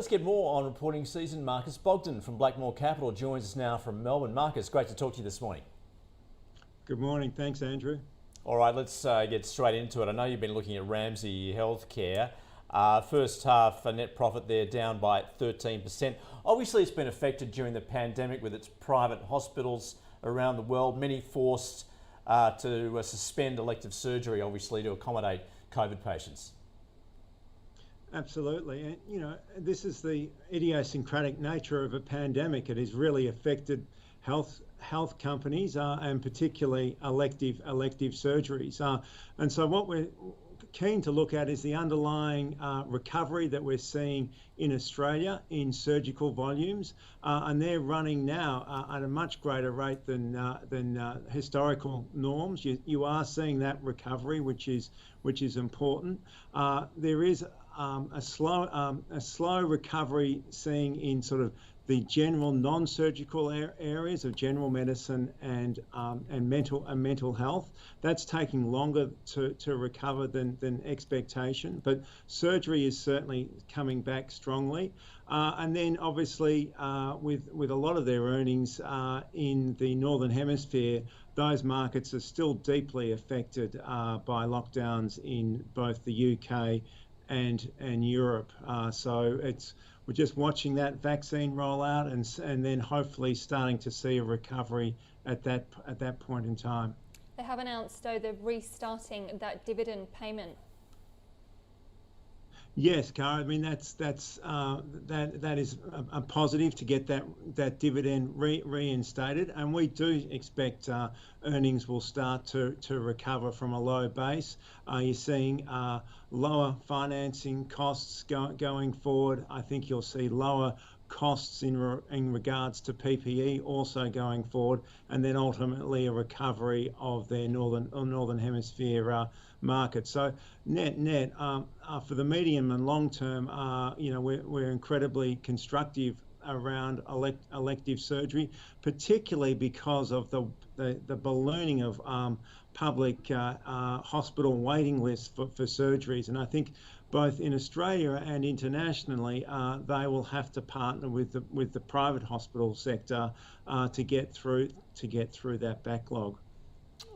let's get more on reporting season. Marcus Bogdan from Blackmore Capital joins us now from Melbourne. Marcus, great to talk to you this morning. Good morning. Thanks, Andrew. All right, let's get straight into it. I know you've been looking at Ramsay Health Care. First half net profit there down by 13%. Obviously, it's been affected during the pandemic with its private hospitals around the world, many forced to suspend elective surgery, obviously, to accommodate COVID patients. Absolutely. And, you know, this is the idiosyncratic nature of a pandemic. It has really affected health companies and particularly elective surgeries. And so what we're keen to look at is the underlying recovery that we're seeing in Australia in surgical volumes, and they're running now at a much greater rate than historical norms. You are seeing that recovery, which is important. There is a slow recovery seen in sort of the general non-surgical areas of general medicine and mental health. That's taking longer to recover than expectation, but surgery is certainly coming back strongly. And then obviously with a lot of their earnings in the Northern Hemisphere, those markets are still deeply affected by lockdowns in both the UK and Europe. So we're just watching that vaccine roll out and then hopefully starting to see a recovery at that point in time. They have announced, though, they're restarting that dividend payment. Yes, Cara. I mean that is a positive to get that dividend reinstated, and we do expect earnings will start to recover from a low base. You're seeing lower financing costs going forward. I think you'll see lower costs in regards to PPE also going forward, and then ultimately a recovery of their northern hemisphere market. So net for the medium and long term, we're incredibly constructive around elective surgery, particularly because of the ballooning of public hospital waiting lists for surgeries. And I think both in Australia and internationally, they will have to partner with the private hospital sector to get through that backlog.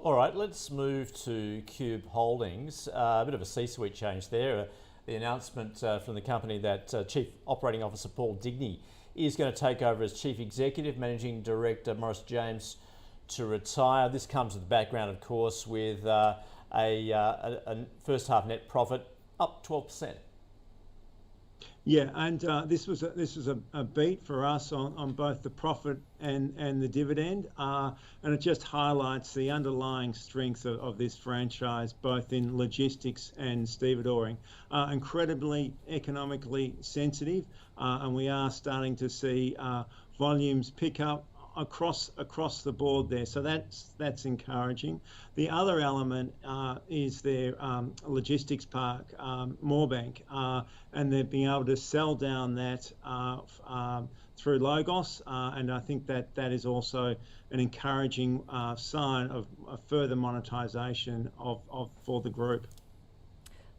All right, let's move to Qube Holdings. A bit of a C-suite change there. The announcement from the company that Chief Operating Officer Paul Digney is going to take over as Chief Executive. Managing Director Maurice James to retire. This comes with the background, of course, with a first half net profit up 12%. Yeah, and this was a beat for us on both the profit and the dividend, and it just highlights the underlying strength of this franchise, both in logistics and stevedoring. Incredibly economically sensitive, and we are starting to see volumes pick up across the board there, so that's encouraging. The other element is their logistics park, Moorebank, and they've been able to sell down that through Logos, and I think that is also an encouraging sign of a further monetisation for the group.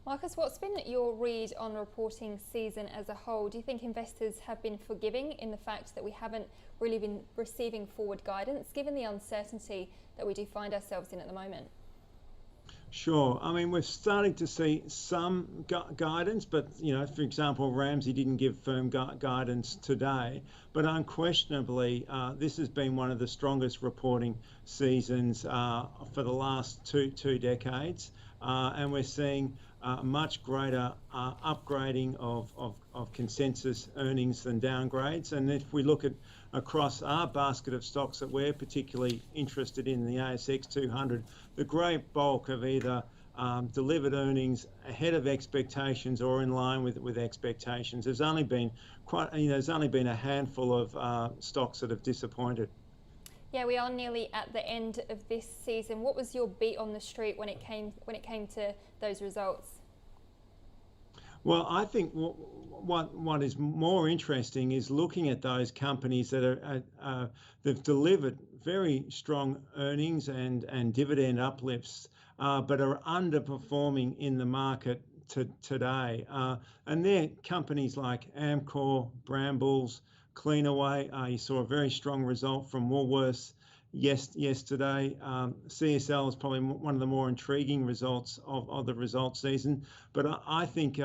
Marcus, what's been your read on reporting season as a whole? Do you think investors have been forgiving in the fact that we haven't really been receiving forward guidance, given the uncertainty that we do find ourselves in at the moment? Sure. I mean, we're starting to see some guidance, but, for example, Ramsay didn't give firm guidance today. But unquestionably, this has been one of the strongest reporting seasons for the last two decades. And we're seeing much greater upgrading of consensus earnings than downgrades. And if we look at across our basket of stocks that we're particularly interested in, the ASX 200, the great bulk have either delivered earnings ahead of expectations or in line with expectations. There's only been a handful of stocks that have disappointed. Yeah, we are nearly at the end of this season. What was your beat on the street when it came to those results? Well, I think what is more interesting is looking at those companies that they've delivered very strong earnings and dividend uplifts, but are underperforming in the market today. And they're companies like Amcor, Brambles, Cleanaway. You saw a very strong result from Woolworths yesterday. CSL is probably one of the more intriguing results of the results season. But I think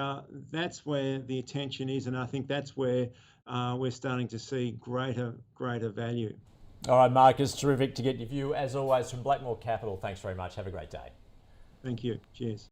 that's where the attention is, and I think that's where we're starting to see greater value. All right, Marcus, terrific to get your view as always from Blackmore Capital. Thanks very much. Have a great day. Thank you. Cheers.